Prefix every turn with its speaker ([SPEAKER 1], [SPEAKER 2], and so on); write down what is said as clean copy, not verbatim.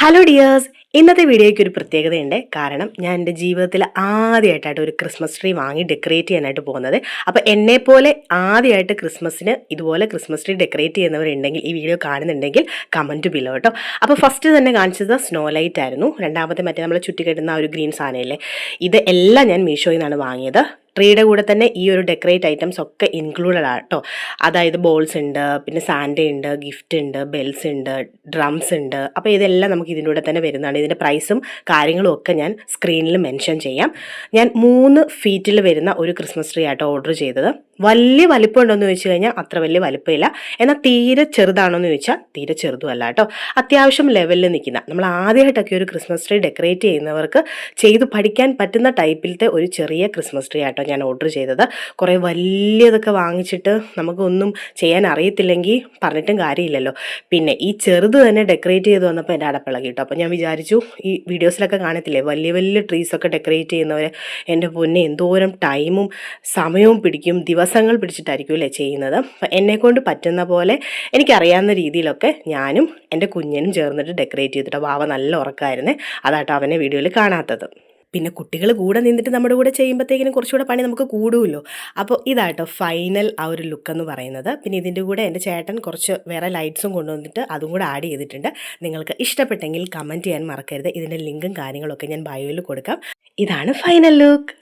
[SPEAKER 1] Hello dears, ഇന്നത്തെ വീഡിയോയ്ക്ക് ഒരു പ്രത്യേകതയുണ്ട്. കാരണം ഞാൻ എൻ്റെ ജീവിതത്തിൽ ആദ്യമായിട്ടായിട്ട് ഒരു ക്രിസ്മസ് ട്രീ വാങ്ങി ഡെക്കറേറ്റ് ചെയ്യാനായിട്ട് പോകുന്നത്. അപ്പോൾ എന്നെപ്പോലെ ആദ്യമായിട്ട് ക്രിസ്മസിന് ഇതുപോലെ ക്രിസ്മസ് ട്രീ ഡെക്കറേറ്റ് ചെയ്യുന്നവരുണ്ടെങ്കിൽ ഈ വീഡിയോ കാണുന്നുണ്ടെങ്കിൽ കമൻറ്റ് ബിലോ കേട്ടോ. അപ്പോൾ ഫസ്റ്റ് തന്നെ കാണിച്ചത് സ്നോ ലൈറ്റ് ആയിരുന്നു. രണ്ടാമത്തെ മറ്റേ നമ്മൾ ചുറ്റിക്കെട്ടുന്ന ആ ഒരു ഗ്രീൻ സാധനമില്ലേ, ഇത് എല്ലാം ഞാൻ മീഷോയിൽ നിന്നാണ് വാങ്ങിയത്. ട്രീയുടെ കൂടെ തന്നെ ഈ ഒരു ഡെക്കറേറ്റ് ഐറ്റംസ് ഒക്കെ ഇൻക്ലൂഡഡ് ആണ് കേട്ടോ. അതായത് ബോൾസ് ഉണ്ട്, പിന്നെ സാൻഡ ഉണ്ട്, ഗിഫ്റ്റ് ഉണ്ട്, ബെൽസ് ഉണ്ട്, ഡ്രംസ് ഉണ്ട്. അപ്പോൾ ഇതെല്ലാം നമുക്ക് ഇതിൻ്റെ കൂടെ തന്നെ വരുന്നതാണ്. ഇതിൻ്റെ പ്രൈസും കാര്യങ്ങളും ഒക്കെ ഞാൻ സ്ക്രീനിൽ മെൻഷൻ ചെയ്യാം. ഞാൻ 3 ഫീറ്റിൽ വരുന്ന ഒരു ക്രിസ്മസ് ട്രീ ആട്ടോ ഓർഡർ ചെയ്തത്. വലിയ വലിപ്പം ഉണ്ടോയെന്ന് ചോദിച്ചു കഴിഞ്ഞാൽ അത്ര വലിയ വലിപ്പമില്ല. എന്നാൽ തീരെ ചെറുതാണോയെന്ന് ചോദിച്ചാൽ തീരെ ചെറുതുമല്ല കേട്ടോ. അത്യാവശ്യം ലെവലിൽ നിൽക്കുന്ന, നമ്മൾ ആദ്യമായിട്ടൊക്കെ ഒരു ക്രിസ്മസ് ട്രീ ഡെക്കറേറ്റ് ചെയ്യുന്നവർക്ക് ചെയ്ത് പഠിക്കാൻ പറ്റുന്ന ടൈപ്പിലത്തെ ഒരു ചെറിയ ക്രിസ്മസ് ട്രീ ആട്ടോ ഞാൻ ഓർഡർ ചെയ്തത്. കുറേ വലിയതൊക്കെ വാങ്ങിച്ചിട്ട് നമുക്കൊന്നും ചെയ്യാൻ അറിയത്തില്ലെങ്കിൽ പറഞ്ഞിട്ടും കാര്യമില്ലല്ലോ. പിന്നെ ഈ ചെറുത് തന്നെ ഡെക്കറേറ്റ് ചെയ്ത് വന്നപ്പോൾ എൻ്റെ അടപ്പിളകി കേട്ടോ. അപ്പോൾ ഞാൻ വിചാരിച്ചു, ഈ വീഡിയോസിലൊക്കെ കാണത്തില്ലേ വലിയ വലിയ ട്രീസൊക്കെ ഡെക്കറേറ്റ് ചെയ്യുന്നവർ, എൻ്റെ പൊന്നെ എന്തോരം ടൈമും സമയവും പിടിക്കും, ദിവസങ്ങൾ പിടിച്ചിട്ടായിരിക്കും അല്ലേ ചെയ്യുന്നത്. അപ്പം എന്നെക്കൊണ്ട് പറ്റുന്ന പോലെ എനിക്കറിയാവുന്ന രീതിയിലൊക്കെ ഞാനും എൻ്റെ കുഞ്ഞനും ചേർന്നിട്ട് ഡെക്കറേറ്റ് ചെയ്തിട്ടോ. വാവ നല്ല ഉറക്കമായിരുന്നേ, അതാട്ടോ അവനെ വീഡിയോയിൽ കാണാത്തത്. പിന്നെ കുട്ടികൾ കൂടെ നിന്നിട്ട് നമ്മുടെ കൂടെ ചെയ്യുമ്പോഴത്തേക്കിനും കുറച്ചുകൂടെ പണി നമുക്ക് കൂടുമല്ലോ. അപ്പോൾ ഇതാട്ടോ ഫൈനൽ ആ ഒരു ലുക്ക് എന്ന് പറയുന്നത്. പിന്നെ ഇതിൻ്റെ കൂടെ എൻ്റെ ചേട്ടൻ കുറച്ച് വേറെ ലൈറ്റ്സും കൊണ്ടുവന്നിട്ട് അതും കൂടെ ആഡ് ചെയ്തിട്ടുണ്ട്. നിങ്ങൾക്ക് ഇഷ്ടപ്പെട്ടെങ്കിൽ കമൻറ്റ് ചെയ്യാൻ മറക്കരുത്. ഇതിൻ്റെ ലിങ്കും കാര്യങ്ങളൊക്കെ ഞാൻ ബയോയിൽ കൊടുക്കാം. ഇതാണ് ഫൈനൽ ലുക്ക്.